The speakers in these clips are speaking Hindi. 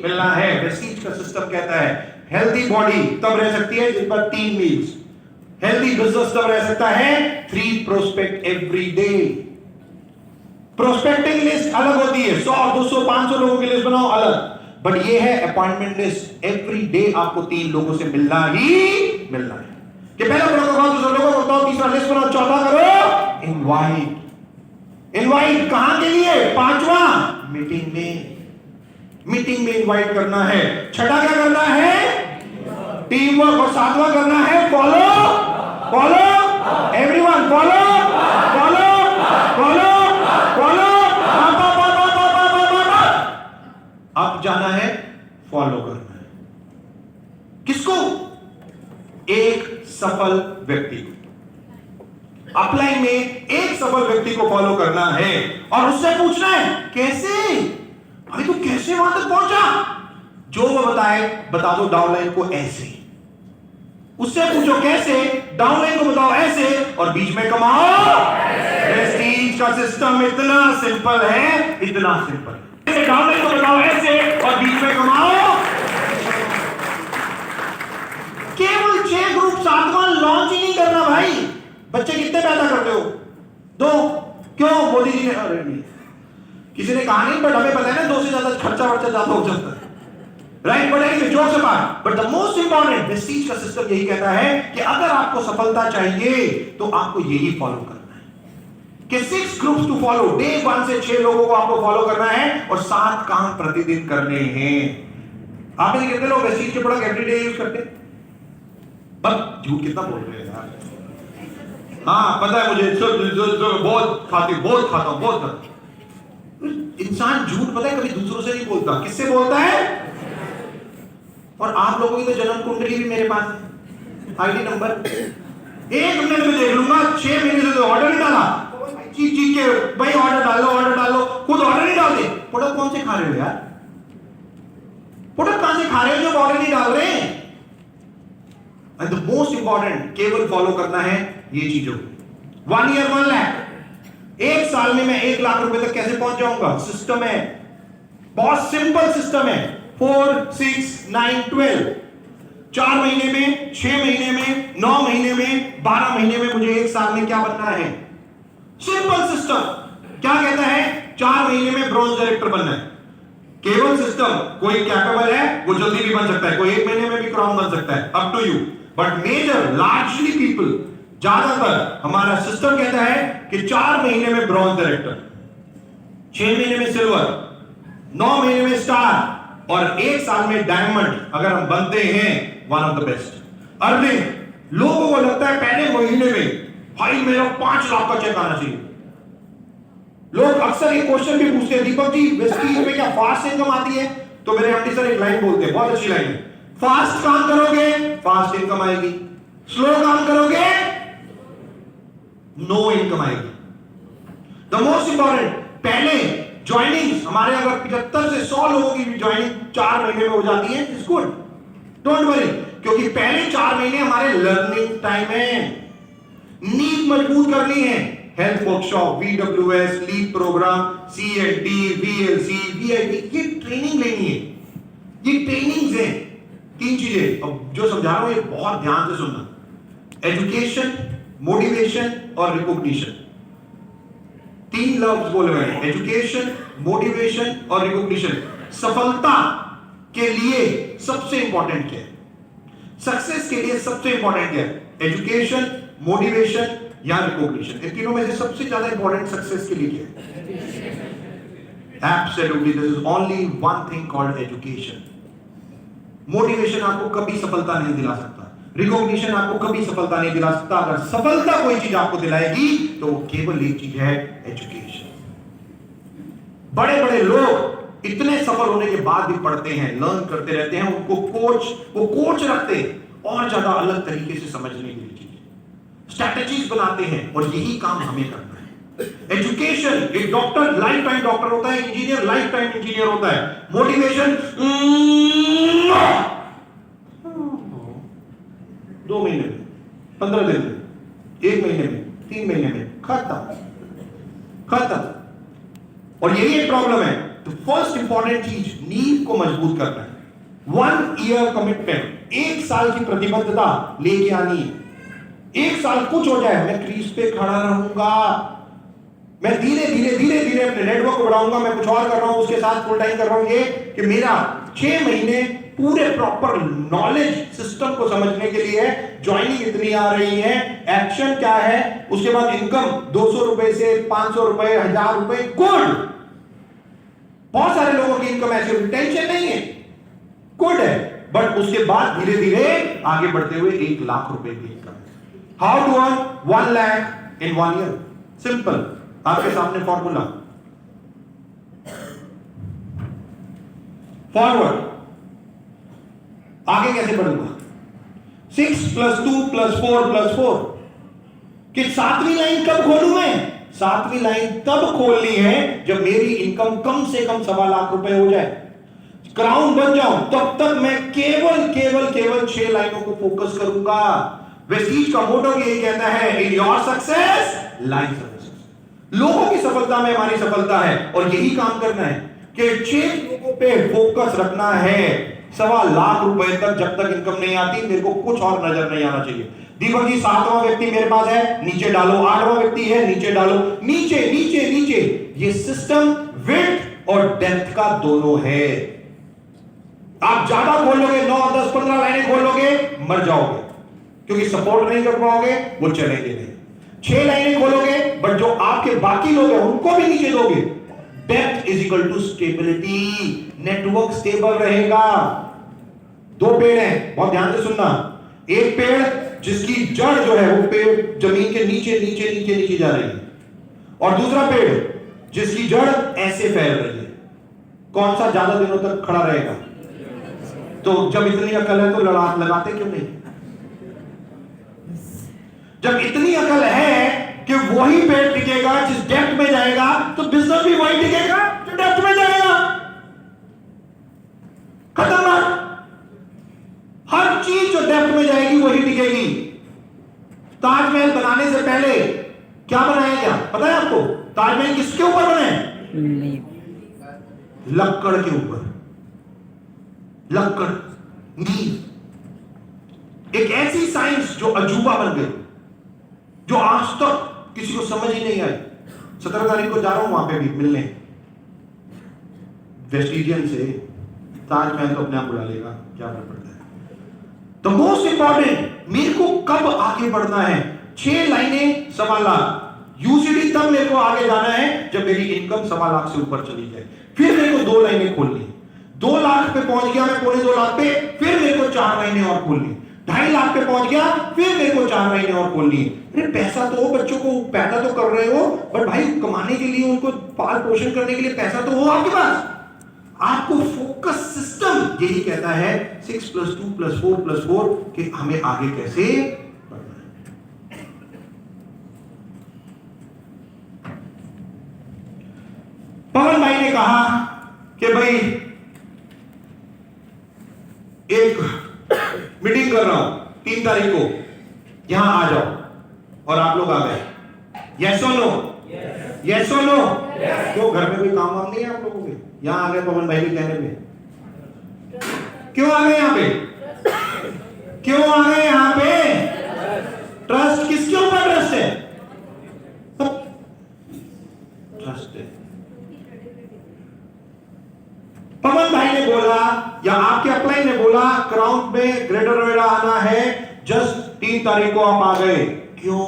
मिलना है। वेस्टीज का सिस्टम कहता है हेल्दी बॉडी तब रह सकती है जिन पर 3 मील्स, हेल्दी बिजनेस तब रह सकता है 3 prospect every day. Prospecting list अलग होती है, 100 200 500 लोगों की लिस्ट बनाओ अलग, बट ये है अपॉइंटमेंट लिस्ट, एवरी डे आपको 3 लोगों से मिलना ही मिलना है। कि पहला प्रोटोकॉल बताओ, दूसरा लोगों को बताओ, तीसरा लिस्ट बनाओ, चौथा करो इनवाइट। इनवाइट कहां के लिए? 5वां मीटिंग में, मीटिंग में इनवाइट करना है। छठा क्या करना है? Team work. और 7वां करना है follow, follow everyone, follow follow follow follow. अब जाना है फॉलो करना है किसको? एक सफल व्यक्ति को। अपलाइन में एक सफल व्यक्ति को फॉलो करना है और उससे पूछना है कैसे भाई तू कैसे वहां तक पहुंचा? जो वो बताए बता दो डाउनलाइन को ऐसे, उससे पूछो कैसे, डाउनलाइन को बताओ ऐसे, और बीच में कमाओ। प्रेस्टीज का सिस्टम इतना सिंपल है, इतना सिंपल है। डाउनलाइन को बताओ ऐसे और बीच में कमाओ। केवल 6 ग्रुप, 7वां लॉन्च ही नहीं करना भाई। बच्चे कितने पैदा करते हो? 2। क्यों? मोदी जी ने, अरे नहीं किसी ने कहा नहीं, बट हमें पता है ना 2 से ज्यादा खर्चा वर्चा ज्यादा हो जाता है, राइट? बट एनीवे जोक से बात, but the most important Prestige का सिस्टम यही कहता है कि अगर आपको सफलता चाहिए तो आपको यही फॉलो करना है कि 6 ग्रुप्स टू फॉलो। डे 1 से 6 लोगों को आपको फॉलो करना है और 7 काम प्रतिदिन करने हैं। आप नहीं कहते लोग प्रेस्टीज के प्रोडक्ट एवरीडे यूज करते, बस झूठ कितना बोल रहे हैं यार। हाँ पता है मुझे, बहुत खाता हूं, बहुत खाता। इंसान झूठ पता है कभी दूसरों से नहीं बोलता, किससे बोलता है? और आप लोगों की तो जन्म कुंडली भी मेरे पास है, आईडी नंबर 1 मिनट में देख लूंगा। 6 महीने से तो ऑर्डर नहीं डाला, चीख के भाई ऑर्डर डालो, खुद ऑर्डर नहीं डालते। प्रोडक्ट कौन से खा रहे हो यार? प्रोडक्ट कहां से खा रहे हो जब ऑर्डर नहीं डाल रहे? एंड द मोस्ट इंपॉर्टेंट, केवल फॉलो करना है ये चीजों। 1 ईयर 1 लाख, 1 साल में मैं 1 लाख रुपए तक कैसे पहुंच जाऊंगा? सिस्टम है, बहुत सिंपल सिस्टम है। 4 6 9 12, 4 महीने में, 6 महीने में, 9 महीने में, 12 महीने में मुझे 1 साल में क्या बनना है? Simple system. क्या कहता है? 4 महीने में ब्रॉन्ज डायरेक्टर बनना है। केवल सिस्टम, कोई कैपेबल है वो जल्दी भी बन सकता है, कोई 1 महीने में भी क्राउन बन सकता है, up to you. But major largely people, ज्यादातर हमारा सिस्टम कहता है कि 4 महीने में ब्रॉन्ज डायरेक्टर, 6 महीने में सिल्वर, 9 महीने में स्टार और 1 साल में डायमंड अगर हम बनते हैं, one of the best earning. लोगों को लगता है पहले महीने में भाई मेरा 5 लाख का चेक आना चाहिए। लोग अक्सर ये क्वेश्चन भी पूछते हैं, दीपक जी वेस्टीज में क्या फास्ट इनकम आती है? तो मेरे एमडी सर एक लाइन बोलते हैं, बहुत अच्छी लाइन है, फास्ट काम करोगे फास्ट इनकम आएगी, स्लो काम करोगे नो इनकम आएगी। द मोस्ट इंपॉर्टेंट, पहले ज्वाइनिंग हमारे अगर 75 से 100 लोगों की भी ज्वाइनिंग 4 महीने में हो जाती है, इट्स गुड, डोंट वरी, क्योंकि पहले 4 महीने हमारे लर्निंग टाइम है। नींव मजबूत करनी है, health workshop, VWS, lead program, CLT, VLC, VIP, ये ट्रेनिंग लेनी है, ये ट्रेनिंग्स हैं। 3 चीजें अब जो समझा रहा हूं ये बहुत ध्यान से सुनना, एजुकेशन, मोटिवेशन और रिकॉग्निशन। 3 लफ्ज बोले हुए हैं, एजुकेशन, मोटिवेशन और रिकॉग्निशन। सफलता के लिए सबसे इंपॉर्टेंट क्या है? सक्सेस के लिए सबसे इंपॉर्टेंट क्या है? एजुकेशन, मोटिवेशन या रिकॉग्निशन। इन तीनों में से सबसे ज्यादा इंपॉर्टेंट सक्सेस के लिए क्या है? Absolutely, this is only one thing called education. Motivation आपको कभी सफलता नहीं दिला सकता, रिकॉग्निशन आपको कभी सफलता नहीं दिला सकता। अगर सफलता कोई चीज आपको दिलाएगी तो वो केवल एक चीज है, एजुकेशन। बड़े बड़े लोग इतने सफल होने के बाद भी पढ़ते हैं, लर्न करते रहते हैं, उनको वो कोच रखते हैं और ज्यादा अलग तरीके से समझने के लिए चीजें, स्ट्रैटेजीज बनाते हैं, और यही काम हमें करना है। एजुकेशन, एक डॉक्टर लाइफ टाइम डॉक्टर होता है, इंजीनियर लाइफ टाइम इंजीनियर होता है। मोटिवेशन 2 महीने में, 15 दिन में, 1 महीने में, 3 महीने में खत्म। और यही एक प्रॉब्लम है, तो फर्स्ट इंपॉर्टेंट चीज नींव को मजबूत करना है। 1 ईयर कमिटमेंट, 1 साल की प्रतिबद्धता लेके आनी है। 1 साल कुछ हो जाए, मैं क्रीज पे खड़ा रहूंगा, मैं धीरे धीरे अपने नेटवर्क को बढ़ाऊंगा, मैं कुछ और कर रहा हूं उसके साथ फुल टाइम कर रहा हूं, ये कि मेरा 6 महीने पूरे प्रॉपर नॉलेज सिस्टम को समझने के लिए है। ज्वाइनिंग इतनी आ रही है, एक्शन क्या है, उसके बाद इनकम 200 रुपए से 500 रुपए, 1000 रुपए, गुड। बहुत सारे लोगों की इनकम ऐसी होती, टेंशन नहीं है, गुड है, बट उसके बाद धीरे धीरे आगे बढ़ते हुए 1 लाख रुपए की income. How to earn 1 lakh in 1 year? Simple, आपके सामने फॉर्मूला। फॉरवर्ड, आगे कैसे बढ़ूंगा? 6 + 2 + 4 + 4 कि 7वीं लाइन कब खोलूं मैं? 7वीं लाइन तब खोलनी है जब मेरी इनकम कम से कम 1.25 लाख रुपए हो जाए, क्राउन बन जाऊं। तब तक मैं केवल 6 लाइनों को फोकस करूंगा। वेस्टीज का मोटो यही कहता है, in your success lies success. लोगों की सफलता में हमारी सफलता है, और यही काम करना है कि 6 लोगों पे फोकस रखना है। 1.25 लाख रुपए तक जब तक इनकम नहीं आती, मेरे को कुछ और नजर नहीं आना चाहिए। दीपक जी 7वां व्यक्ति मेरे पास है, नीचे डालो। 8वां व्यक्ति है, नीचे डालो। नीचे नीचे नीचे, ये सिस्टम विड्थ और डेप्थ का दोनों है। आप ज्यादा खोल लोगे, 9, 10, 15 लाइनें खोल लोगे, मर जाओगे, क्योंकि सपोर्ट नहीं कर पाओगे, वो चलेंगे नहीं। 6 लाइनें खोलोगे, बट जो आपके बाकी लोग हैं उनको भी नीचे दोगे। डेप्थ = स्टेबिलिटी, नेटवर्क स्टेबल रहेगा। 2 पेड़ हैं, बहुत ध्यान से सुनना। एक पेड़ जिसकी जड़ जो है वो पेड़ जमीन के नीचे नीचे नीचे नीचे जा रही है, और दूसरा पेड़ जिसकी जड़ ऐसे फैल रही है। कौन सा ज्यादा दिनों तक खड़ा रहेगा? तो जब इतनी अकल है तो लगाते क्यों नहीं? जब इतनी अकल है कि वही पेड़ टिकेगा जिस डेप्थ में जाएगा, तो बिजनेस भी वही टिकेगा जो डेप्थ में जाएगा। खत्म बात। हर चीज जो डेप्थ में जाएगी वही टिकेगी। ताजमहल बनाने से पहले क्या बनाया गया पता है आपको? ताजमहल किसके ऊपर बने? लक्कड़ के ऊपर। लक्कड़, नींव। एक ऐसी साइंस जो अजूबा बन गई, जो आज तक किसी को समझ ही नहीं आई। 17 तारीख को जा रहा हूं वहां पे भी मिलने, वेस्टिजियन से। ताजमहल तो अपने आप बुला लेगा, क्या फर्क पड़ता है। तो मोस्ट इंपॉर्टेंट, मेरे को कब आगे बढ़ना है? 6 लाइनें 1.25 लाख। यूसीडी तब मेरे को आगे जाना है जब मेरी इनकम 1.25 लाख से ऊपर चली जाए। फिर मेरे को 2 लाइनें खोलनी। 2 लाख पे पहुंच गया मैं, 2.25 लाख पे, फिर मेरे को 4 लाइनें और खोलनी। 2.5 लाख पे पहुंच गया, फिर मेरे को 4 लाइनें और खोलनी है। अरे पैसा तो हो, बच्चों को पैदा तो कर रहे हो, बट भाई कमाने के लिए, उनको पाल पोषण करने के लिए पैसा तो हो आपके पास। आपको फोकस सिस्टम यही कहता है 6 + 2 + 4 + 4 कि हमें आगे कैसे बढ़ना है। पवन भाई ने कहा कि भाई एक मीटिंग कर रहा हूं 3 तारीख को, यहां आ जाओ, और आप लोग आ गए। यस और नो? यस और नो? क्यों, घर में कोई काम वाम नहीं है आप लोगों के? यहां आ गए पवन भाई के कहने पे। क्यों आ गए यहां पे? क्यों आ गए यहां पे? ट्रस्ट किसके ऊपर ट्रस्ट है? ट्रस्ट है। पवन भाई ने बोला, या आपके अपलाइन ने बोला, क्राउन में ग्रेटर नोएडा आना है, जस्ट 3 तारीख को आप आ गए। क्यों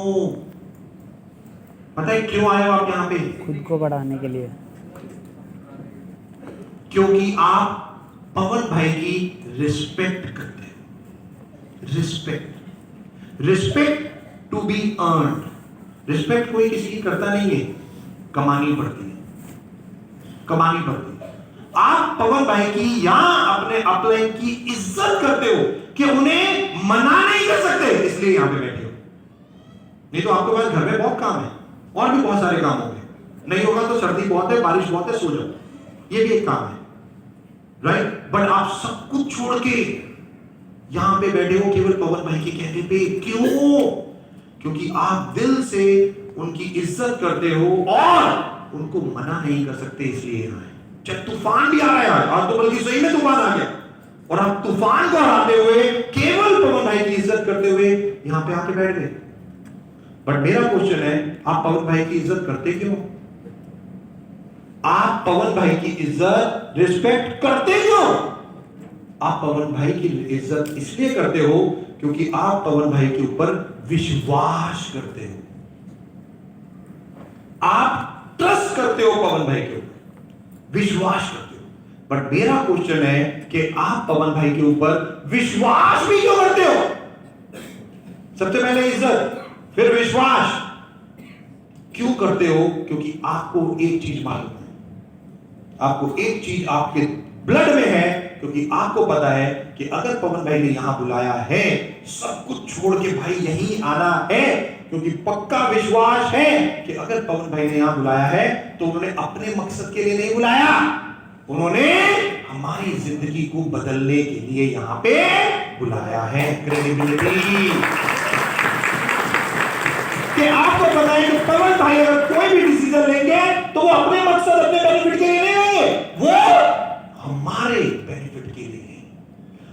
पता है क्यों आए हो आप यहाँ पे? खुद को बढ़ाने के लिए। क्योंकि आप पवन भाई की रिस्पेक्ट करते हो। Respect to be earned. Respect कोई किसी की करता नहीं है, कमानी पड़ती है, कमानी पड़ती है। आप पवन भाई की या अपने अपलाइन की इज्जत करते हो कि उन्हें मना नहीं कर सकते, इसलिए यहां पे बैठे हो। नहीं तो आपके पास घर में बहुत काम है, और भी बहुत सारे काम होंगे। नहीं होगा तो सर्दी बहुत है, बारिश बहुत है, सो जाओ, ये भी एक काम है, राइट? बट आप सब कुछ छोड़ के यहां पे बैठे हो केवल पवन भाई के कहने पे। क्यों? क्योंकि आप दिल से उनकी इज्जत करते हो और उनको मना नहीं कर सकते, इसलिए यहां है। चाहे तूफान भी आ रहा है, आज तो बल्कि सही में तूफान आ गया, और आप तूफान को हराते हुए केवल पवन भाई की इज्जत करते हुए यहां पे आके बैठ गए। बट मेरा क्वेश्चन है, आप पवन भाई की इज्जत करते क्यों? आप पवन भाई की इज्जत, रिस्पेक्ट करते क्यों? आप पवन भाई की इज्जत इसलिए करते हो क्योंकि आप पवन भाई के ऊपर विश्वास करते हो, आप ट्रस्ट करते हो पवन भाई के ऊपर, विश्वास करते हो। बट मेरा क्वेश्चन है कि आप पवन भाई के ऊपर विश्वास भी क्यों करते हो? सबसे पहले इज्जत, फिर विश्वास क्यों करते हो? क्योंकि आपको एक चीज मालूम है, आपको एक चीज आपके ब्लड में है, क्योंकि आपको पता है कि अगर पवन भाई ने यहां बुलाया है, सब कुछ छोड़ के भाई यहीं आना है, क्योंकि पक्का विश्वास है कि अगर पवन भाई ने यहां बुलाया है तो उन्होंने अपने मकसद के लिए नहीं बुलाया, उन्होंने हमारी जिंदगी को बदलने के लिए यहां पे बुलाया है। क्रेडिबिलिटी कि आपको पता है कि पवन भाई अगर कोई भी डिसीजन लेंगे तो वो अपने मकसद, अपने बेनिफिट के लिए नहीं लेंगे, वो हमारे बेनिफिट के लिए,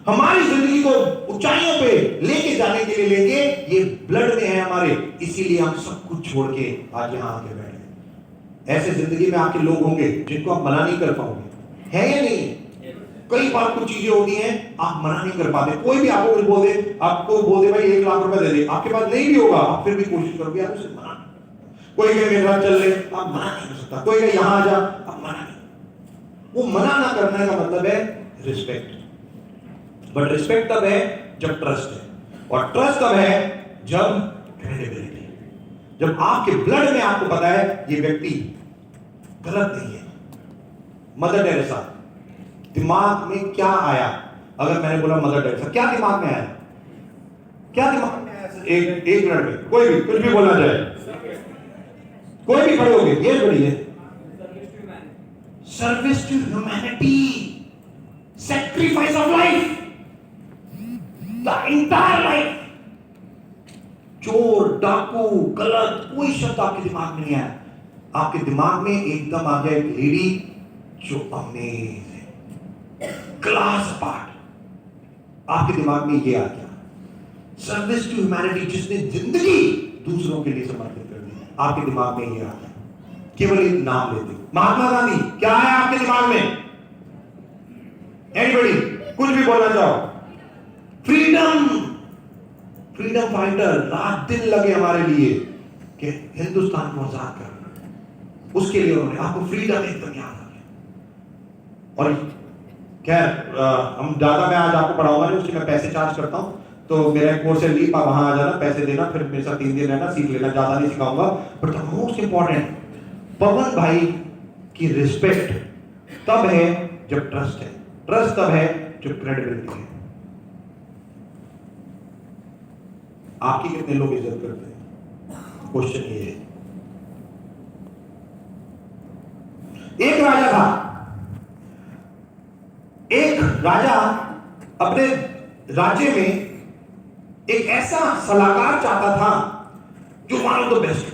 हमारी जिंदगी को ऊंचाइयों पे लेके जाने के लिए लेंगे। ये ब्लड में है हमारे, इसीलिए हम सब कुछ छोड़ के आज यहां आके बैठे। ऐसे जिंदगी में आपके लोग होंगे जिनको आप मना नहीं कर पाओगे, है या नहीं? कई बार कुछ चीजें होती हैं आप मना नहीं कर पाते। कोई भी आपको कुछ बोल दे, आपको बोल दे भाई 1 लाख रुपए दे दे, आपके पास नहीं भी होगा, आप फिर भी कोशिश करोगे आप उसे मना। कोई कहे मेरे साथ चल ले, आप मना नहीं कर सकता। कोई कहे यहां आ जा, आप मना नहीं। वो मना ना करने का मतलब है रिस्पेक्ट। बट रिस्पेक्ट तब है जब ट्रस्ट है, और ट्रस्ट तब है जब क्रेडिबिलिटी, जब आपके ब्लड में आपको पता है ये व्यक्ति गलत नहीं है। मदर टेरेसा, दिमाग में क्या आया? अगर मैंने बोला मदर टेरेसा, क्या दिमाग में आया? क्या दिमाग में आया? एक मिनट में कोई भी कुछ भी बोलना चाहे, कोई भी खड़े हो गए, ये बड़ी है service to humanity, sacrifice of life, the entire life। चोर, डाकू, गलत कोई शब्द आपके दिमाग में नहीं आया। आपके दिमाग में एकदम आ गया एक लेडी जो अमेजिंग, क्लास अपार्ट। आपके दिमाग में ये आ गया सर्विस टू ह्यूमैनिटी, जिसने जिंदगी दूसरों के लिए समर्पित कर दी। आपके दिमाग में ये आ गया, केवल एक नाम लेते। महात्मा गांधी, क्या है आपके दिमाग में? एनीबॉडी, कुछ भी बोलना चाहो। फ्रीडम, फ्रीडम फाइटर, रात दिन लगे हमारे लिए कि हिंदुस्तान को आजाद करना, उसके लिए उन्होंने, आपको फ्रीडम एकदम याद आ गया। और खैर हम ज्यादा, मैं आज आपको पढ़ाऊंगा नहीं, उसके मैं पैसे चार्ज करता हूं, तो मेरा कोर्स है लीप, आप वहां आ जाना, पैसे देना, फिर मेरे साथ 3 दिन रहना, सीख लेना, ज्यादा नहीं सिखाऊंगा। बट द मोस्ट इंपॉर्टेंट, पवन भाई की रिस्पेक्ट तब है जब ट्रस्ट है, ट्रस्ट तब है जब क्रेडिबिलिटी है। आपकी कितने लोग इज्जत करते हैं? क्वेश्चन ये है। एक राजा था, एक राजा अपने राज्य में एक ऐसा सलाहकार चाहता था जो one of the best,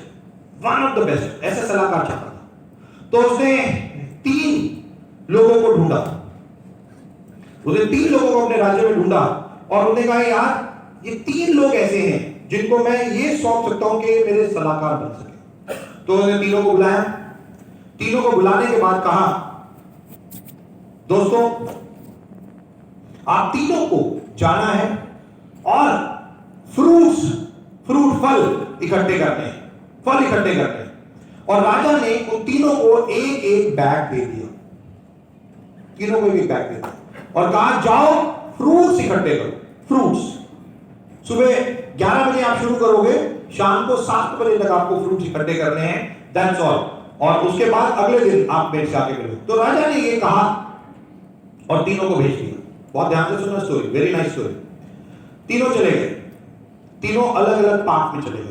one of the best ऐसा सलाहकार चाहता था। तो उसने 3 लोगों को ढूंढा, उसने 3 लोगों को अपने राज्य में ढूंढा, और उन्होंने कहा यार ये 3 लोग ऐसे हैं जिनको मैं ये सौंप सकता हूं कि मेरे सलाहकार बन सके। तो उन्होंने 3 को बुलाया, 3 को बुलाने के बाद कहा दोस्तों आप 3 को जाना है और फल इकट्ठे करने हैं, फल इकट्ठे करने हैं। और राजा ने उन 3 को एक बैग दे दिया, 3 को एक बैग दे दिया और कहा जाओ फ्रूट्स इकट्ठे करो। फ्रूट्स सुबह 11 बजे आप शुरू करोगे, शाम को 7 बजे तक आपको फ्रूट्स इकट्ठे करने हैं, दैट्स ऑल। और उसके बाद अगले दिन आप मेरे से आके मिलो। तो राजा ने ये कहा और 3 को भेज दिया। बहुत ध्यान से सुनना स्टोरी, वेरी नाइस स्टोरी। 3 चले गए, 3 अलग अलग पार्क में चले गए।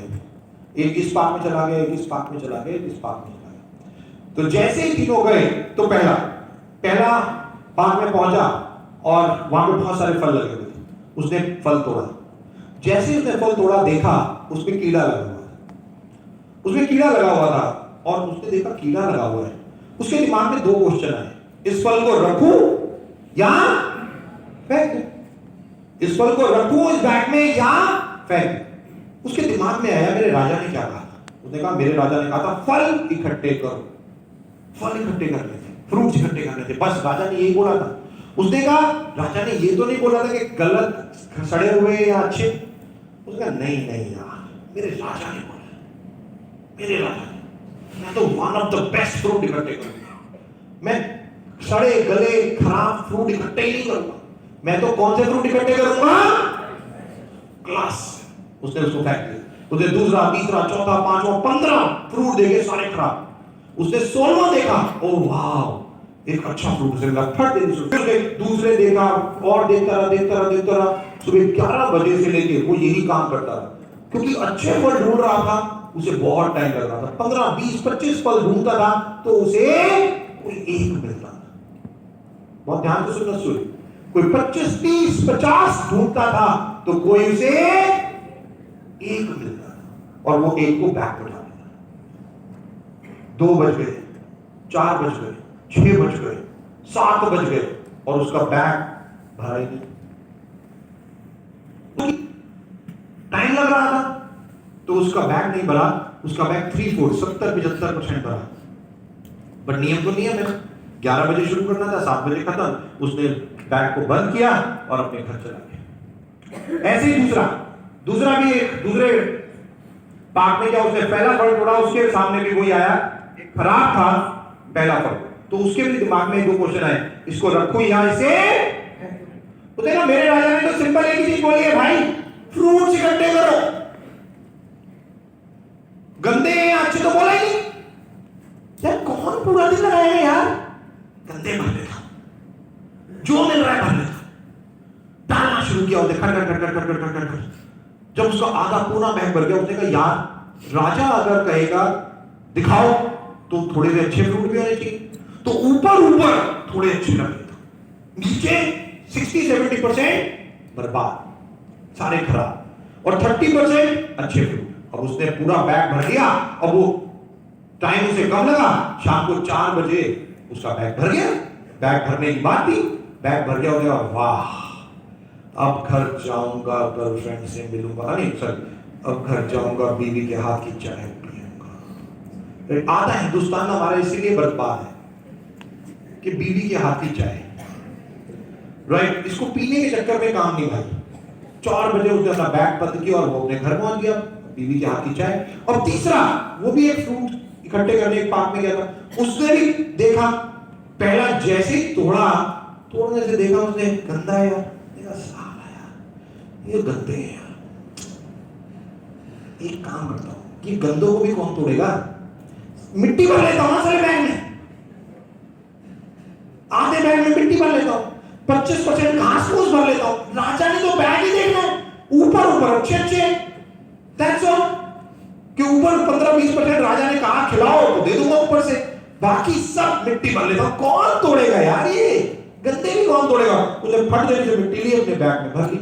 एक इस पार्क में चला गया, एक इस पार्क में चला गया, एक इस पार्क में चला गया। तो जैसे ही 3 गए तो पहला पार्क में पहुंचा और वहां पे बहुत सारे फल लगे हुए थे। उसने फल तोड़ा, जैसे ही उसने फल तोड़ा देखा उसमें कीड़ा लगा हुआ था, उसमें कीड़ा लगा हुआ था। और उसने देखा कीड़ा लगा हुआ है, उसके दिमाग में 2 क्वेश्चन आए। इस फल को रखूं या फेंक दूं? इस फल को रखूं इस बैग में या फेंक दूं? उसके दिमाग में आया मेरे राजा ने क्या कहा था। उसने कहा, मेरे राजा ने कहा था फल इकट्ठे करो, फल इकट्ठे करने थे, फ्रूट्स इकट्ठे करने थे, बस राजा ने यही बोला था। उसने कहा, राजा ने ये तो नहीं बोला था कि गलत सड़े हुए या अच्छे। उसने कहा, नहीं नहीं यार, मेरे राजा ने बोला, मेरे राजा ने, मैं तो one of the best fruit इकट्ठे करूंगा, मैं सड़े गले खराब फ्रूट इकट्ठे ही नहीं करूंगा, मैं तो कौन से फ्रूट इकट्ठे करूंगा? क्लास। उसने उसको फेंक दिया। उसने दूसरा, तीसरा, चौथा, पांचवा, 15 फ्रूट देखे, सारे खराब। उसने 16वां देखा, ओ वाह, एक अच्छा फ्रूट उसे मिला, फट दे। दूसरे देखा और देखता रहा। सुबह 11 बजे से लेके वो यही काम करता रहा, क्योंकि अच्छे फल ढूंढ रहा था, उसे बहुत टाइम लग रहा था। 15, 20, 25 फल ढूंढता था तो उसे कोई एक मिलता था। बहुत ध्यान से सुनना, कोई 25, 30, 50 ढूंढता था तो कोई उसे एक मिलता था, और वो एक को बैक उठा लेता। 2 बज गए, 4 बज गए, 6 बज गए, 7 बज गए, और उसका बैग भरा ही नहीं। टाइम लग रहा था तो उसका बैग नहीं भरा, उसका बैग 70-75% भरा। बट नियम तो नियम है, 11 बजे शुरू करना था, 7 बजे खत्म। उसने बैग को बंद किया और अपने घर चला गया। ऐसे ही दूसरा भी एक दूसरे पार्क में क्या, उसने पहला फल तोड़ा, उसके सामने भी वही आया, एक खराब था पहला फल, तो उसके भी दिमाग में 2 क्वेश्चन आए, इसको रखूं या इसे? तो देखा, मेरे राजा ने तो सिंपल एक ही चीज बोली है, भाई फ्रूट्स इकट्ठे करो। गंदे हैं या अच्छे तो बोला ही नहीं यार, कौन पूरा दिन लगाएगा यार, गंदे भर लेता, जो मिल रहा है भर लेता। डालना शुरू किया, खट। जब उसका आधा पूरा बैग भर गया, उसने कहा, यार राजा अगर कहेगा दिखाओ तो थोड़े से अच्छे फ्रूट भी होने चाहिए, तो ऊपर थोड़े अच्छे रख लेता, नीचे 60-70% बर्बाद, सारे खराब, और 30% अच्छे फ्रूट। अब उसने पूरा बैग भर लिया, अब वो टाइम उसे कम लगा, शाम को 4 बजे उसका बैग भर गया। बैग भरने की बात थी, बैग भर गया, हो गया, वाह, अब घर जाऊंगा, गर्लफ्रेंड से मिलूंगा, नहीं सर, अब घर जाऊंगा, बीवी के हाथ की चाय पियूंगा। आधा हिंदुस्तान हमारा इसीलिए बर्बाद है कि बीवी के हाथ की चाय, राइट, इसको पीने के चक्कर में काम नहीं भाई। 4 बजे उसने अपना बैग बंद किया और वो अपने घर पहुंच गया, बीवी के हाथ की चाय। और तीसरा, वो भी एक फ्रूट इकट्ठे करने एक पार्क में गया था, उसने भी देखा, पहला जैसे ही तोड़ने से देखा उसने, गंदा है यार, देखा साला यार, ये गंदे हैं यार, एक काम करता हूं, कि गंदों को भी कौन तोड़ेगा, मिट्टी भर लेता हूं ना सारे बैग में, आधे बैग में मिट्टी भर लेता हूं, 25% घास फूस भर लेता हूं। राजा ने तो बैग ही देखना है, ऊपर अच्छे, दैट्स ऑल, कि ऊपर 15-20% राजा ने कहा खिलाओ तो दे दूंगा ऊपर से, बाकी सब मिट्टी भर लेता हूं। कौन तोड़ेगा यार, ये गंदे भी कौन तोड़ेगा? उसने फट देने से मिट्टी ली, अपने बैग में भर ली,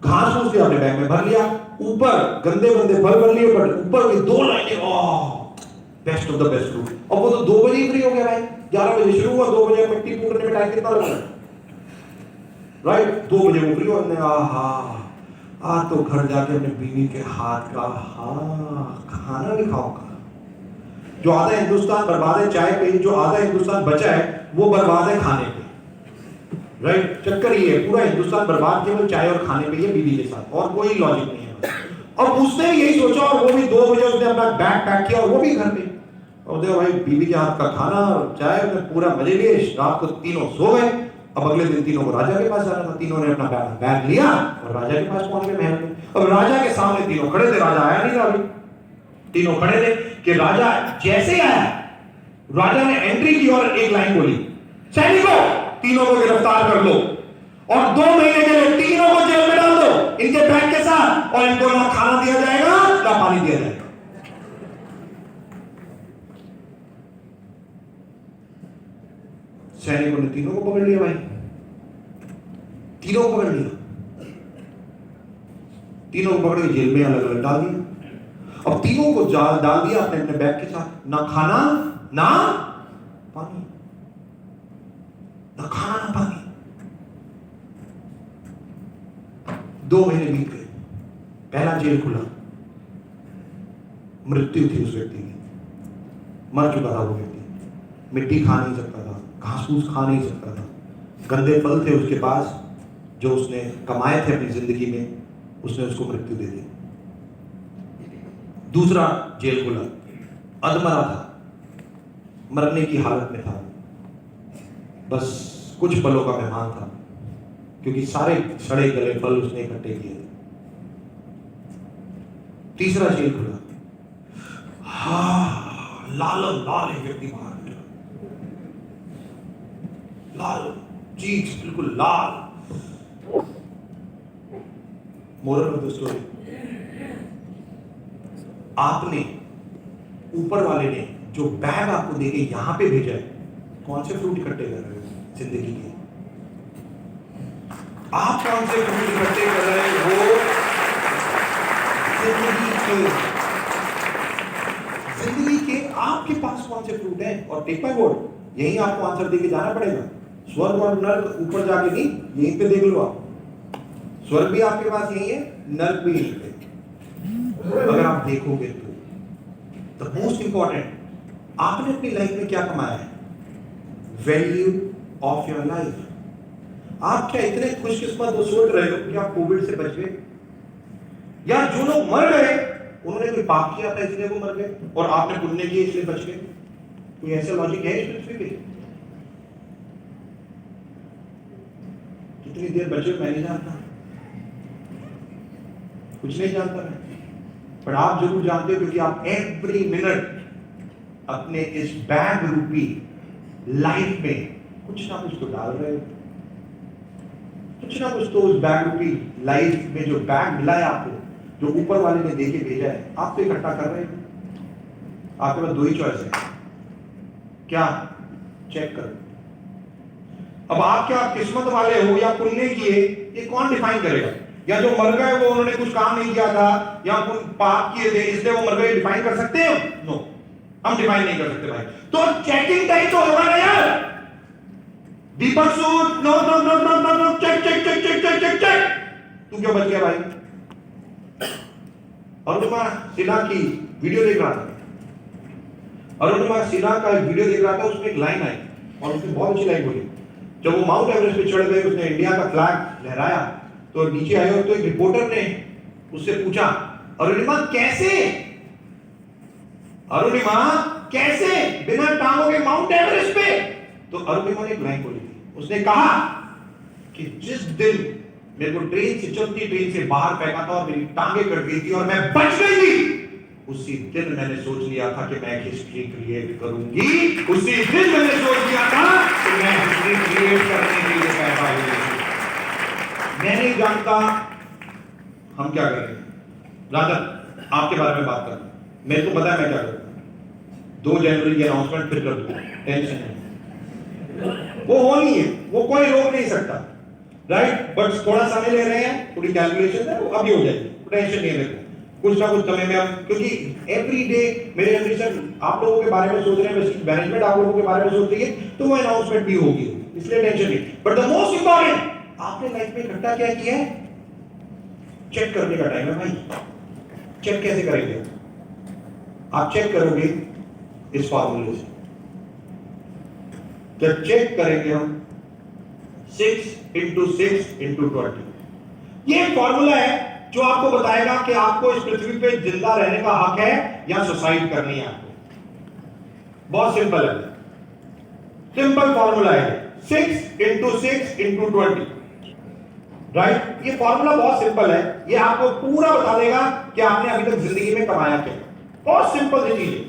घास फूस लिया, अपने बैग में भर लिया, ऊपर गंदे फल भर लिए, बट ऊपर की 2 लाइनें, best of the best fruit. और वो तो 2 बजे फ्री हो गया भाई, 11 बजे शुरू हुआ, 2 बजे मिट्टी पूरने में टाइम कितना लगा, राइट, 2 बजे वो फ्री हुआ। आज तो घर जाके अपने बीवी के हाथ का खाना भी खाऊंगा। जो आधा हिंदुस्तान बर्बाद है चाय पे, जो आधा हिंदुस्तान बचा है वो बर्बाद है खाने पे, राइट, चक्कर ये है, पूरा हिंदुस्तान बर्बाद केवल चाय और खाने पे है, बीवी के साथ, और कोई लॉजिक नहीं है। अब उसने यही सोचा, और वो भी 2 बजे उसने अपना बैग पैक किया, और वो भी घर पे, और देखो भाई बीवी के हाथ का खाना और चाय, पूरा मजे लिए, रात को तीनों सो गए। अब अगले दिन तीनों को राजा के पास जाना था, तीनों ने अपना बैग लिया और राजा के पास पहुंच गए महल में। अब राजा के सामने तीनों खड़े थे, राजा आया नहीं था अभी, तीनों खड़े थे कि राजा जैसे आया, राजा ने एंट्री की और एक लाइन बोली, सैनिकों तीनों को गिरफ्तार कर लो और 2 महीने के लिए तीनों को जेल में डाल दो इनके बैग के साथ, और इनको ना खाना दिया जाएगा ना पानी दिया जाएगा। सैनिकों ने तीनों को पकड़ लिया भाई, तीनों को पकड़ लिया, तीनों को पकड़ के जेल में अलग अलग डाल दिया। अब तीनों को डाल दिया अपने अपने बैग के साथ, ना खाना ना पानी। 2 महीने बीत गए, पहला जेल खुला, मृत्यु थी उस व्यक्ति की, मर चुका था वो व्यक्ति, मिट्टी खा नहीं सकता था, घास फूस खा नहीं सकता था, गंदे फल थे उसके पास जो उसने कमाए थे अपनी जिंदगी में, उसने उसको मृत्यु दे दी। दूसरा जेल खुला, अधमरा था, मरने की हालत में था, बस कुछ पलों का मेहमान था, क्योंकि सारे सड़े गले फल उसने इकट्ठे किए थे। तीसरा जेल खुला, लाल एक व्यक्ति बाहर निकला, लाल चीज बिल्कुल लाल। मोरल ऑफ द स्टोरी, आपने ऊपर वाले ने जो बैग आपको देके यहां पे भेजा है, कौन से फ्रूट इकट्ठे कर रहे हो जिंदगी के? आप कौन से फ्रूट इकट्ठे कर रहे हो जिंदगी के? आपके पास कौन से फ्रूट है? और टेक माय वर्ड, यही आपको आंसर देके जाना पड़ेगा। स्वर्ग और नर्क ऊपर जाके नहीं, यहीं पे देख लो आप। स्वर्ग भी आपके पास यही है, नर्क भी यहीं पे, अगर आप देखोगे तो। द मोस्ट इंपॉर्टेंट, आपने अपनी लाइफ में क्या कमाया है? Value of your life. आप क्या इतने खुशकिस्मत हो सोच रहे हो कि आप कोविड से बच गए? या जो लोग मर गए उन्होंने कोई पाप किया था इसलिए वो मर गए, और आपने पुण्य किए इसलिए बच गए? कोई ऐसा लॉजिक है इस पृथ्वी पे? कितनी देर बचे मैं नहीं जानता, कुछ नहीं जानता मैं, पर आप जरूर जानते हो, क्योंकि आप एवरी मिनट अपने इस बैग रूपी लाइफ में कुछ ना कुछ तो डाल रहे हो। कुछ ना कुछ तो उस बैग रूपी लाइफ में जो बैग मिला है आपको, जो ऊपर वाले ने देके भेजा है, आप तो इकट्ठा कर रहे हो। आपके पास 2 ही चॉइस है, क्या? चेक करो। अब आप क्या किस्मत वाले हो या पुण्य किए, ये कौन डिफाइन करेगा? या जो मर गए वो उन्होंने कुछ काम नहीं किया था, या कुछ पाप किए थे इसलिए वो मर गए, डिफाइन कर सकते हो? नो, हम डिफाइन नहीं कर सकते भाई। तो चेकिंग टाइम तो होगा ना यार। Deepak Sood, no no no no no no, check check check check check check check. तू क्यों बच गया भाई? अरुणिमा सिन्हा की वीडियो देख रहा था, अरुणिमा सिन्हा का एक वीडियो देख रहा था, उसमें एक लाइन आई और उसने बहुत अच्छी लाइन बोली। जब वो माउंट एवरेस्ट पे चढ़ गए, उसने इंडिया का फ्लैग लहराया, तो नीचे आए और तो एक रिपोर्टर ने उससे पूछा, अरुणिमा कैसे? अरुणिमा कैसे बिना टांगों के माउंट एवरेस्ट पे? तो अरुणिमा ने एक लाइन बोली थी, उसने कहा कि जिस दिन मेरे को ट्रेन से, चलती ट्रेन से बाहर फेंका था और मेरी टांगे कट गई थी और मैं बच गई थी, उसी दिन मैंने सोच लिया था कि मैं हिस्ट्री क्रिएट करूंगी। उसी दिन मैंने सोच लिया था कि मैं हिस्ट्री क्रिएट करने के लिए पैदा हुई। मैं नहीं जानता हम क्या करेंगे। राजन, आपके बारे में बात करना, मेरे को पता है मैं क्या करूंगा। 2 जनवरी की अनाउंसमेंट फिर कर दूंगा, टेंशन नहीं, वो हो नहीं है, वो कोई रोक नहीं सकता, राइट? बट थोड़ा समय ले रहे हैं, थोड़ी कैलकुलेशन है, वो अभी हो जाएगी, टेंशन नहीं है मेरे को। कुछ ना कुछ समय में हम, क्योंकि एवरी डे मेरे एम्बिशन आप लोगों के बारे में सोच रहे हैं, मैनेजमेंट आप लोगों के बारे में सोच रही है, तो वो अनाउंसमेंट भी होगी, इसलिए टेंशन नहीं। बट द मोस्ट इंपॉर्टेंट, आपने लाइफ में इकट्ठा क्या किया है, चेक करने का टाइम है भाई। चेक कैसे करेंगे? आप चेक करोगे इस फार्मूले से। जब चेक करेंगे हम 6 × 6 × 20, ये फॉर्मूला है जो आपको बताएगा कि आपको इस पृथ्वी पे जिंदा रहने का हक है या सुसाइड करनी है आपको। बहुत सिंपल है, सिंपल फॉर्मूला है, 6 × 6 × 20, राइट? ये फॉर्मूला बहुत सिंपल है, ये आपको पूरा बता देगा कि आपने अभी तक जिंदगी में कमाया क्या। बहुत सिंपल सी चीज है,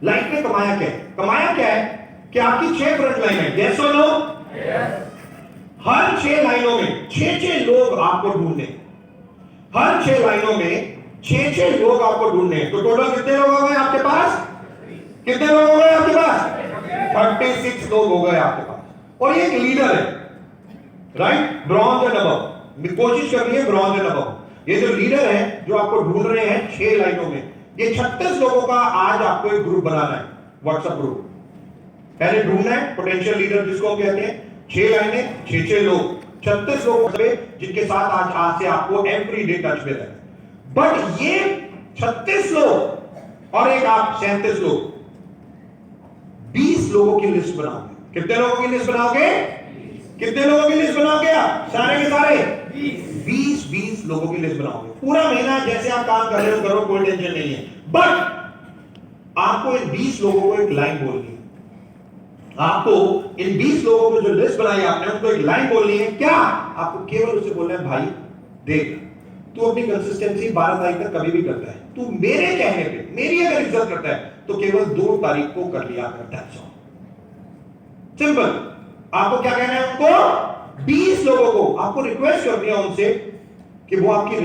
लाइफ में कमाया क्या है? कमाया क्या है कि आपकी 6 फ्रंट लाइन है, यस और नो? हर 6 लाइनों में 6 लोग आपको ढूंढने, हर 6 लाइनों में 6 लोग आपको ढूंढने। तो टोटल कितने लोग हो गए आपके पास? कितने लोग हो गए आपके पास? 36 लोग हो गए आपके पास। और ये एक लीडर है, राइट? ब्रॉन्ज एंड अबव, कोशिश करनी है ब्रॉन्ज एंड अबव। ये जो लीडर है जो आपको ढूंढ रहे हैं 6 लाइनों में, ये 36 लोगों का आज आपको एक ग्रुप बनाना है, व्हाट्सएप ग्रुप। पहले ढूंढना है पोटेंशियल लीडर जिसको हम कहते हैं, 6 लाइनें, 6 लोग, 36 लोग जिनके साथ आज से आपको एवरी डे टच में रहना, बट ये 36 लोग और एक आप 37 लोग, 20 लोगों की लिस्ट बनाओगे। कितने लोगों की लिस्ट बनाओगे? कितने लोगों की लिस्ट बनाओगे आप? सारे के सारे 20 लोगों की लिस्ट बनाओगे। पूरा महीना जैसे आप काम कर रहे हो करो, कोई टेंशन नहीं है, बट आपको इन 20 लोगों को एक लाइन बोलनी है। आपको इन 20 लोगों को जो लिस्ट बनाई आपने उनको एक लाइन बोलनी है। क्या? आपको केवल उसे बोलना है, भाई देख तू अपनी कंसिस्टेंसी 12 तारीख तक कभी भी करता है, तू मेरे कहने पे मेरी अगर इज्जत करता है तो केवल 2 तारीख को कर लिया करता है। सिंपल। आपको क्या कहना है उनको? 20 लोगों को आपको रिक्वेस्ट करनी है उनसे कि वो आपकी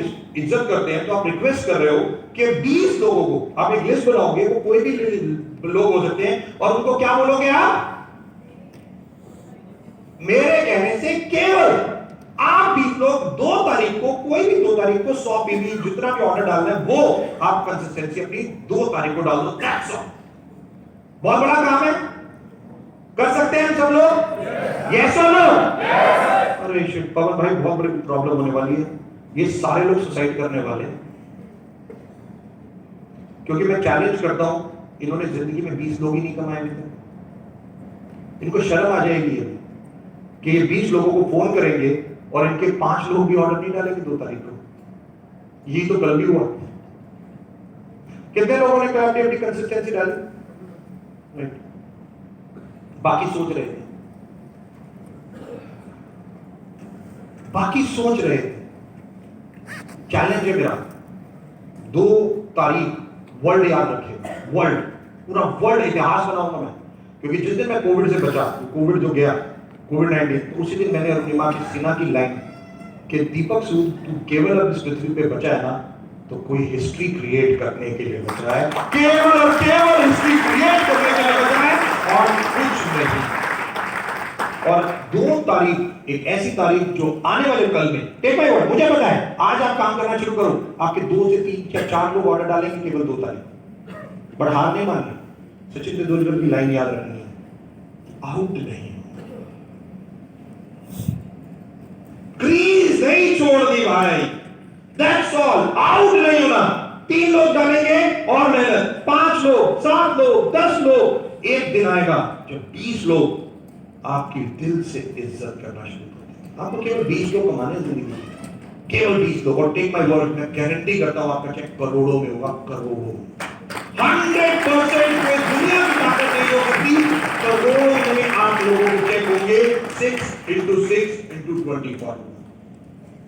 इज्जत करते हैं, तो आप रिक्वेस्ट कर रहे हो कि 20 लोगों को आप एक लिस्ट बनाओगे, वो कोई भी लोग हो सकते हैं, और उनको क्या बोलोगे आप? मेरे कहने से केवल आप 20 लोग 2 तारीख को, कोई भी 2 तारीख को 100 पीवी जितना भी ऑर्डर डालना है वो आप कंसिस्टेंसी अपनी 2 तारीख को डाल दो। That's all. बहुत बड़ा काम है, कर सकते हैं हम सब लोग? यस और नो? अरे शिट पवन भाई, बहुत बड़ी प्रॉब्लम होने वाली है, ये सारे लोग सुसाइड करने वाले हैं, क्योंकि मैं चैलेंज करता हूं, इन्होंने जिंदगी में 20 लोग ही नहीं कमाए अभी तक। इनको शर्म आ जाएगी कि ये 20 लोगों को फोन करेंगे और इनके 5 लोग भी ऑर्डर नहीं डालेंगे 2 तारीख को। ये तो कल भी हुआ। कितने लोगों ने कहा अपनी कंसिस्टेंसी डाली? बाकी सोच रहे थे, बाकी सोच रहे थे। चैलेंज है मेरा, 2 तारीख वर्ल्ड याद रखे, वर्ल्ड, पूरा वर्ल्ड इतिहास बनाऊंगा मैं, क्योंकि जिस दिन मैं कोविड से बचा, कोविड जो गया कोविड-19, तो उसी दिन मैंने अरुणिमा की सिन्हा की लाइन कि दीपक सूद तू केवल अब इस पृथ्वी पे बचा है ना तो कोई हिस्ट्री क्रिएट करने के लिए बचा है, केवल और केवल हिस्ट्री क्रिएट करने के लिए बचा है और कुछ नहीं। और 2 तारीख एक ऐसी तारीख जो आने वाले कल में, टेक माय वर्ड, मुझे पता है आज आप काम करना शुरू करो, आपके 2 से 3 या 4 लोग ऑर्डर डालेंगे केवल 2 तारीख, बट हार नहीं माननी। सचिन तेंदुलकर की लाइन याद रखनी है, आउट नहीं, क्रीज नहीं छोड़नी भाई, दैट्स ऑल। आउट नहीं होना। 3 लोग डालेंगे और मेहनत, 5 लोग, 7 लोग, 10 लोग, एक दिन आएगा जब 20 लोग आपकी दिल से इज्जत करना शुरू कर देंगे। आपको केवल 20 लोग कमाने जिंदगी में, केवल 20 लोग, और टेक माय वर्ड, मैं गारंटी करता हूं आपका चेक करोड़ों में होगा, करोड़ों में। 100% कोई दुनिया की ताकत नहीं हो सकती, करोड़ों में आप लोगों के चेक होंगे। 6 × 6 × 24,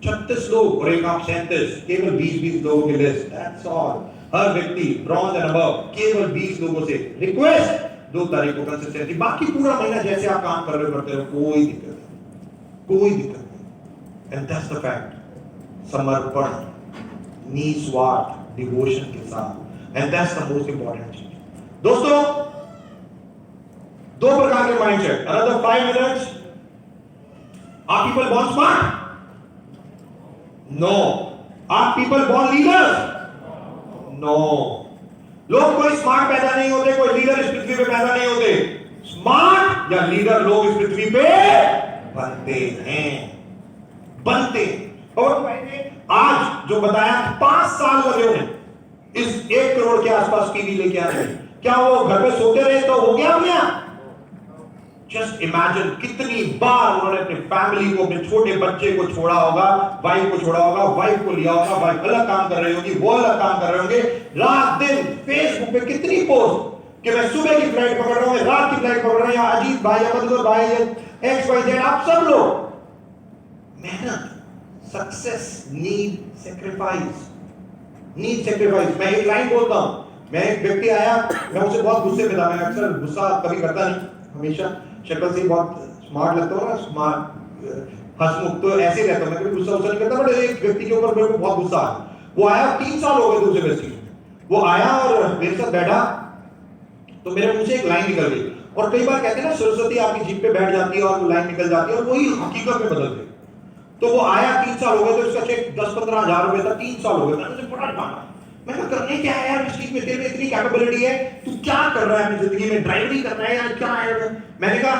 36 लोग और एक आप 37, केवल 20 लोगों की लिस्ट, दैट्स ऑल। हर व्यक्ति ब्रॉन्ज एंड अबव, केवल 20 लोगों से रिक्वेस्ट, 2 तारीख को कंसिस्टेंसी, बाकी पूरा महीना जैसे आप काम कर रहे हो करते रहो, कोई दिक्कत नहीं, कोई दिक्कत नहीं। And that's the fact. समर्पण, निस्वार्थ डिवोशन के साथ, and that's the most important चीज। दोस्तों, 2 प्रकार के mindset, another 5 minutes. Are people born smart? No. Are people born leaders? No. लोग कोई स्मार्ट पैदा नहीं होते, कोई लीडर इस पृथ्वी पे पैदा नहीं होते। स्मार्ट या लीडर लोग इस पृथ्वी पे बनते हैं, बनते। और आज जो बताया 5 साल लगे उन्हें इस 1 करोड़ के आसपास टीवी लेके आने। क्या वो घर पे सोते रहे तो हो गया अपने आप? जस्ट इमेजिन कितनी बार उन्होंने अपने फैमिली को, अपने छोटे बच्चे को छोड़ा होगा, वाइफ को छोड़ा होगा, वाइफ को लिया होगा, वाइफ अलग काम कर रही होगी, वो अलग काम कर रहे होंगे, रात दिन फेसबुक पे कितनी पोस्ट कि मैं सुबह की फ्लाइट पकड़ रहा हूं, रात की फ्लाइट पकड़ रहा हूं, या अजीत भाई, अमरदोर भाई, XYZ, आप सब लोग। मेहनत, success need sacrifice, need sacrifice. मैं एक लाइन बोलता हूं, मैं एक व्यक्ति आया, मैं उसे बहुत गुस्से में था, मैं अक्सर गुस्सा कभी करता नहीं, हमेशा शक्ल से बहुत स्मार्ट लगता हूँ ना, स्मार्ट हंसमुख, तो ऐसे ही रहता हूँ, मैं कभी गुस्सा नहीं करता। बट एक व्यक्ति के ऊपर मेरे को बहुत गुस्सा आया। वो आया, 3 साल हो गए दूसरे व्यक्ति, वो आया और मेरे साथ बैठा, तो मेरे मुंह से एक लाइन निकल गई। और कई बार कहते हैं ना, सरस्वती आपकी जीभ पे बैठ जाती है और वो लाइन निकल जाती है और वही हकीकत में बदल गई। तो वो आया, 3 साल हो गए, तो उसका चेक 10-15 हजार रुपए था, 3 साल हो गए। मैंने उसे बड़ा डांटा, मैं कहा करने क्या है यार, इस चीज में तेरे में इतनी कैपेबिलिटी है, तू क्या कर रहा है अपनी जिंदगी में, ड्राइवरी कर रहा है या क्या है? मैंने कहा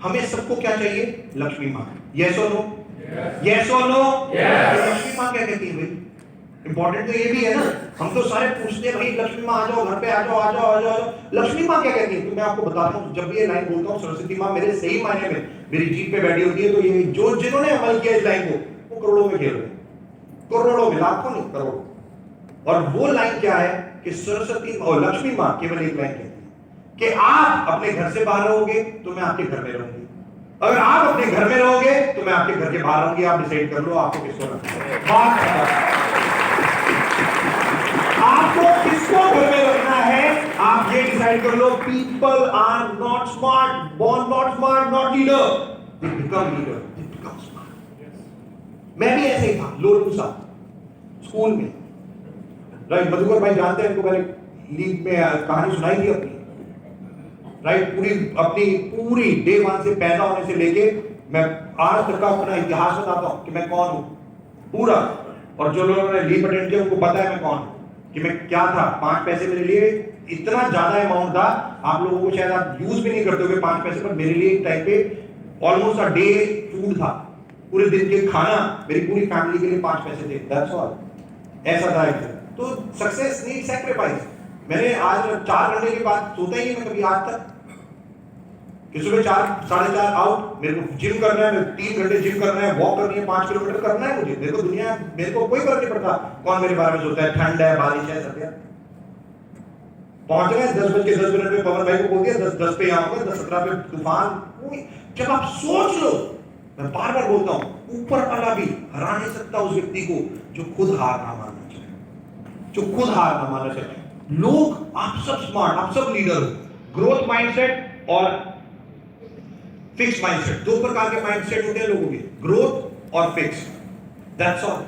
हमें सबको क्या चाहिए? लक्ष्मी माँ। यस और नो? यस और नो? लक्ष्मी माँ क्या कहती है भाई? इंपॉर्टेंट तो ये भी है ना, हम तो सारे पूछते हैं भाई लक्ष्मी माँ आ जाओ घर पे, आ जाओ आ जाओ आ जाओ। लक्ष्मी माँ क्या कहती है? तो मैं आपको बताता हूँ, जब ये लाइन बोलता हूँ सरस्वती माँ मेरे सही मायने में मेरी जीप पे बैठी होती है, तो ये जो जिन्होंने अमल किया इस लाइन को वो करोड़ों में खेल रहे हैं, करोड़ों में, लाखों नहीं करोड़ों। और वो लाइन क्या है कि सरस्वती और लक्ष्मी माँ केवल एक लाइन कहती है कि आप अपने घर से बाहर रहोगे तो मैं आपके घर में रहूंगी, अगर आप अपने घर में रहोगे तो मैं आपके घर के बाहर रहूंगी। आप डिसाइड कर लो आपको किसको रखना है। आपको किसको घर में रखना है आप ये डिसाइड कर लो। People are not smart, born not smart, not leader, they become leader, they become smart. मैं भी ऐसे ही था लोलूसा स्कूल में, राइट? मधुकर भाई जानते हैं, इनको मैंने लीग में कहानी सुनाई थी अपनी, राइट? अपनी पूरी डे वन से पैदा होने से लेके मैं आज तक का अपना इतिहास बताता हूं कि मैं कौन हूं पूरा। और जो लोगों ने लीव अटेंड किया उनको पता है मैं कौन हूं, कि मैं क्या था। 5 पैसे मेरे लिए इतना ज्यादा अमाउंट था, आप लोगों को शायद आप यूज भी नहीं करते होगे 5 पैसे, पर मेरे लिए एक टाइम पे ऑलमोस्ट अ डे फूड था। पूरे दिन के खाना मेरी पूरी फैमिली के लिए 5 पैसे थे, दैट्स ऑल। ऐसा था एक। तो सक्सेस नीड सैक्रिफाइस। मैंने आज 4 घंटे के बाद सोता ही नहीं मैं कभी आज तक, कि सुबह 4 साढ़े 4 आउट, मेरे को जिम करना है, 3 घंटे जिम करना है, वॉक करनी है, 5 किलोमीटर करना है मुझे। मेरे को दुनिया, मेरे को कोई फर्क नहीं पड़ता कौन मेरे बारे में सोचता है, ठंड है, बारिश है, सब है। पहुंच गए 10:10 पे, पवन भाई को बोल दिया 10:10 पे आऊंगा, 10:17 पे तूफान। जब आप सोच लो, मैं बार बार बोलता हूं, ऊपर वाला भी हरा नहीं सकता उस व्यक्ति को जो खुद हार ना मानना चाहिए, जो खुद हार ना मानना चाहिए। लोग, आप सब स्मार्ट, आप सब लीडर हो। ग्रोथ माइंडसेट और फिक्स माइंडसेट, 2 प्रकार के माइंडसेट होते हैं लोगों के, ग्रोथ और फिक्स, दैट्स ऑल।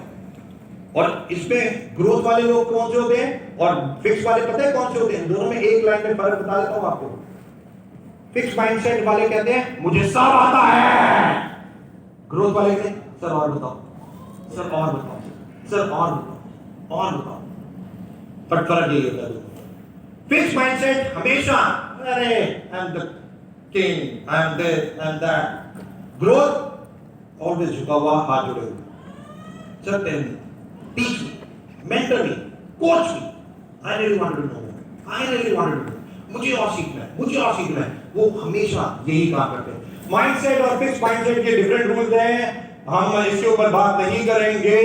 और इसमें ग्रोथ वाले लोग कौन से होते हैं और फिक्स वाले पता है कौन से होते हैं? दोनों में एक लाइन में फर्क बता देता हूं आपको। फिक्स माइंडसेट वाले कहते हैं मुझे सब आता है, ग्रोथ वाले कहते हैं सर और बताओ, सर और बताओ, सर और बताओ, और बताओ। फर्क यही होता है। फिक्स माइंडसेट हमेशा अरे I am the king, I am this, I am that. Growth, always झुका हुआ, हाथ जोड़े हुए। Sir, tell me, teach me, mentor me, coach me. I really wanted to know. I really wanted to know. मुझे और सीखना है, मुझे और सीखना है। वो हमेशा यही काम करते हैं। माइंडसेट और फिक्स माइंडसेट के डिफरेंट रूल्स हैं, हम इसके ऊपर बात नहीं करेंगे।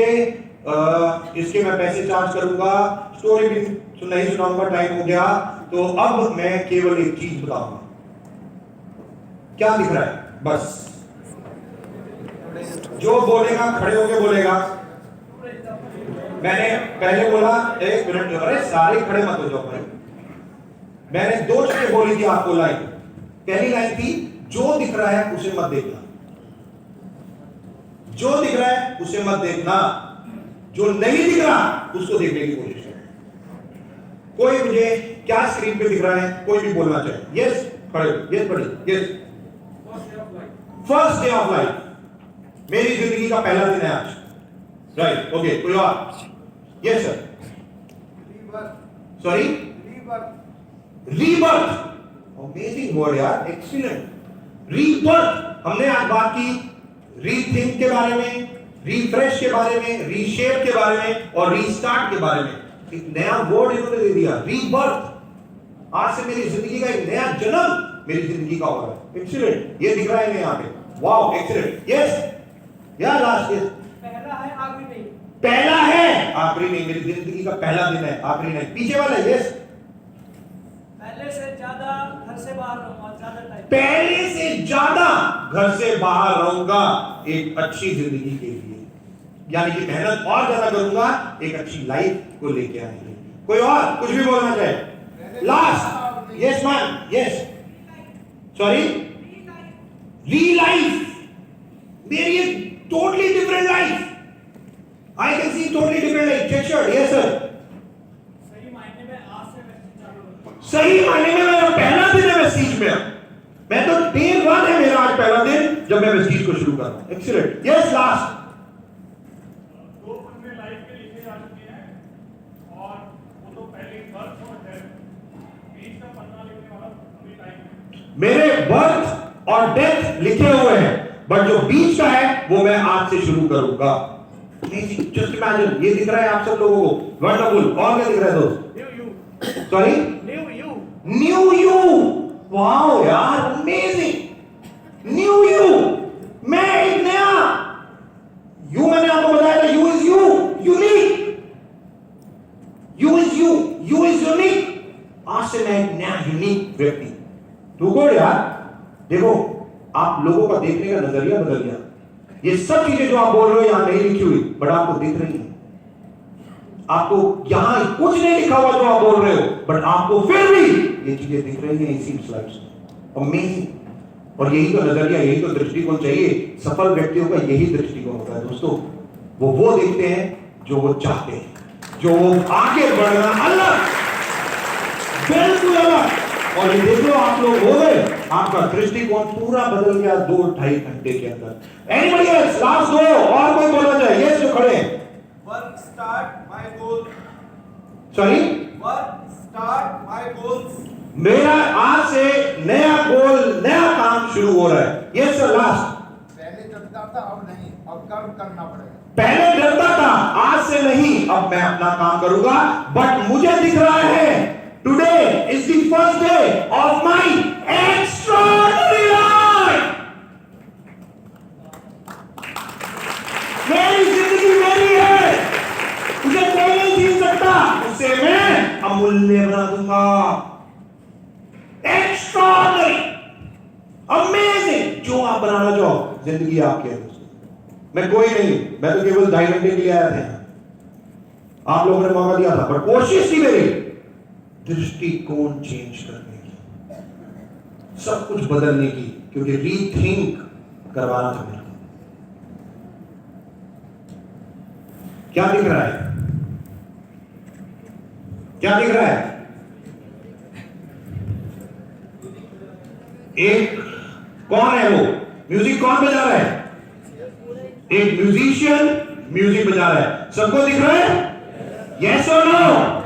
इसके मैं पैसे चार्ज करूंगा, स्टोरी भी नहीं सुनाऊंगा, टाइम हो गया। तो अब मैं केवल एक चीज बताऊंगा। क्या दिख रहा है? बस जो बोलेगा खड़े होके बोलेगा। मैंने पहले बोला 1 मिनट, अरे सारे खड़े मत हो जाओ भाई। मैंने 2 चीजें बोली थी आपको लाइन। पहली लाइन थी जो दिख रहा है उसे मत देखना, जो दिख रहा है उसे मत देखना, जो नहीं दिख रहा उसको देखने की कोशिश करो। कोई मुझे क्या स्क्रीन पे दिख रहा है, कोई भी बोलना चाहिए। यस खड़े, यस बड़ी, yes. First day of life, मेरी जिंदगी का पहला दिन है आज, राइट? ओके, कोई और? Yes sir. Sorry, rebirth, amazing word यार, एक्सीलेंट। रीबर्थ, हमने आज बात की रीथिंक के बारे में, रिफ्रेश के बारे में, रीशेप के बारे में और रीस्टार्ट के बारे में। एक नया वर्ड इन्होंने दे दिया, रीबर्थ। आज से मेरी जिंदगी का एक नया जन्म मेरी जिंदगी का हो रहा है। एक्सीलेंट, ये दिख रहा है यहाँ पे, वाओ एक्सीलेंट। यस या लास्ट, यस। पहला है आखिरी नहीं, पहला है आखिरी नहीं, मेरी जिंदगी का पहला दिन है, आखिरी नहीं। पीछे वाला, यस। पहले से ज्यादा घर से बाहर रहूंगा, ज्यादा टाइम, पहले से ज्यादा घर से बाहर रहूंगा एक अच्छी जिंदगी के लिए, यानी कि मेहनत और ज्यादा करूंगा एक अच्छी लाइफ को लेके आने के लिए। कोई और कुछ भी बोलना चाहे? Last, yes ma'am, yes. Sorry, re life, मेरी एक totally different life. I can see totally different life. Check shirt, yes sir. सही मायने में आज से वेस्टीज चालू होगा। सही मायने में मेरा पहला दिन है वेस्टीज में। मैं तो डे 1 है मेरा आज पहला दिन जब मैं वेस्टीज को शुरू कर रहा हूं। Excellent, yes last. 2 पन्ने लाइफ के लिखे जा चुके हैं और वो तो पहले बर्थ और डेथ, बीच का पन्ना लिखने वाला अभी टाइम है। मेरे बर्थ और डेथ लिखे हुए हैं, बट जो बीच का है वो मैं आज से शुरू करूंगा। जस्ट इमेजिन, ये दिख रहा है आप सब लोगों को वंडरफुल। और क्या दिख रहा है दोस्त? Sorry, new you. वाओ यार, अमेजिंग। न्यू यू, मैं एक नया यू, मैंने आपको बताया था you is you, unique. You is you, you is unique. आज से मैं एक नया यूनिक व्यक्ति। टू गुड यार। देखो, आप लोगों का देखने का नजरिया बदल गया। ये सब चीजें जो आप बोल रहे हो यहां नहीं लिखी हुई, बट आपको दिख रही है। आपको यहां कुछ नहीं लिखा हुआ जो आप बोल रहे हो, बट आपको फिर भी ये चीजें दिख रही हैं इसी स्लाइड्स में। अमेजिंग। और यही तो नजरिया, यही तो दृष्टिकोण चाहिए। सफल व्यक्तियों का यही दृष्टिकोण होता है दोस्तों। वो देखते हैं जो वो चाहते हैं, जो वो आगे बढ़ना अलग, बिल्कुल अलग। और ये देख लो, आप लोग हो गए, आपका दृष्टिकोण पूरा बदल गया 2-2.5 घंटे के अंदर। Anybody else? लास्ट 2 और कोई बोलना चाहिए? ये जो खड़े हैं। Work start my goals. Sorry, Work start my goals. मेरा आज से नया गोल, नया काम शुरू हो रहा है। Yes sir, last. पहले डरता था, अब नहीं, अब कर्म करना पड़ेगा। पहले डरता था, आज से नहीं, अब मैं अपना काम करूंगा। बट मुझे दिख रहा है today is the first day of my extraordinary life. मेरी जिंदगी मेरी है, मुझे कोई नहीं छीन सकता। उसे मैं अमूल्य बना दूंगा। Extraordinary, amazing. जो आप बनाना चाहो, जिंदगी आपकी है दोस्तों। मैं कोई नहीं, मैं तो केवल 2.5 घंटे के लिए आया था। आप लोगों ने मौका दिया था, पर कोशिश थी मेरी दृष्टिकोण चेंज करने की, सब कुछ बदलने की, क्योंकि रीथिंक करवाना था मेरे को। क्या दिख रहा है? क्या दिख रहा है? एक कौन है वो? म्यूजिक कौन बजा रहा है? एक म्यूजिशियन म्यूजिक बजा रहा है। सबको दिख रहा है? यस और नो?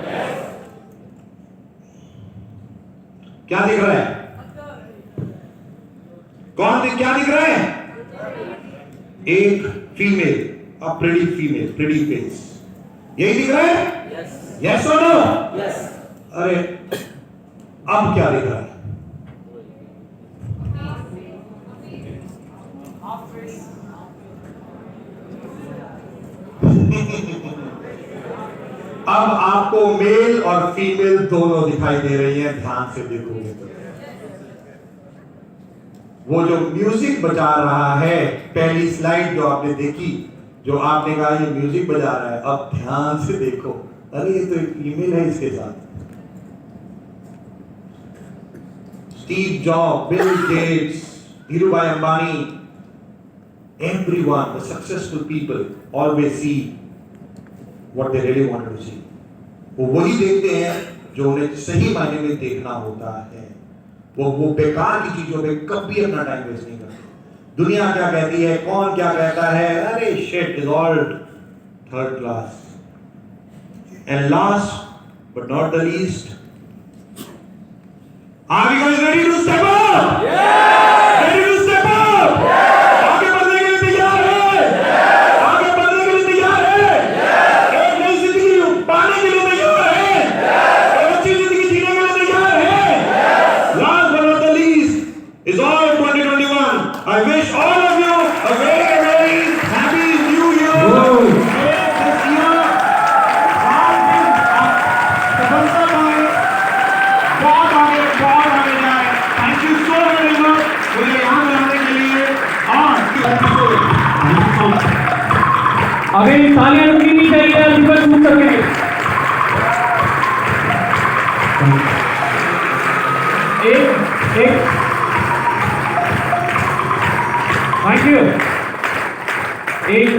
क्या दिख रहा है? क्या दिख रहा है? एक female, a pretty female, pretty face, यही दिख रहा है? यस और नो? अरे अब क्या दिख रहा है? अब आपको मेल और फीमेल दोनों दिखाई दे रही हैं। ध्यान से देखोगे तो वो जो म्यूजिक बजा रहा है, पहली स्लाइड जो आपने देखी, जो आपने कहा ये म्यूजिक बजा रहा है, अब ध्यान से देखो। अरे ये तो एक फीमेल है इसके साथ। Steve job, Bill Gates, Dhirubhai Ambani, everyone, the successful people always see what they really wanted to see. वो वही देखते हैं जो उन्हें सही मायने में देखना होता है। वो बेकार की चीजों पे कभी अपना टाइम वेस्ट नहीं करते। दुनिया क्या कहती है, कौन क्या कहता है, अरे shit is all third class. And last but not the least, are you guys ready to step up? Yeah! Ready to step up? Yeah! आगे बढ़ने के लिए तैयार है? Yeah! आगे बढ़ने के लिए तैयार है? Yeah! एक नई जिंदगी पाने के लिए तैयार है? Yeah! एक अच्छी जिंदगी जीने के लिए तैयार है? Yeah! Last but not the least is all 2021. I wish all of you a very, very happy new year. May this year सफलता पाए, बहुत आगे जाए। Thank you so very much मुझे यहाँ लाने के लिए। और अभी तालियां रुकनी नहीं चाहिए, अधिकतर पूछ सकेंगे। एक थैंक यू। एक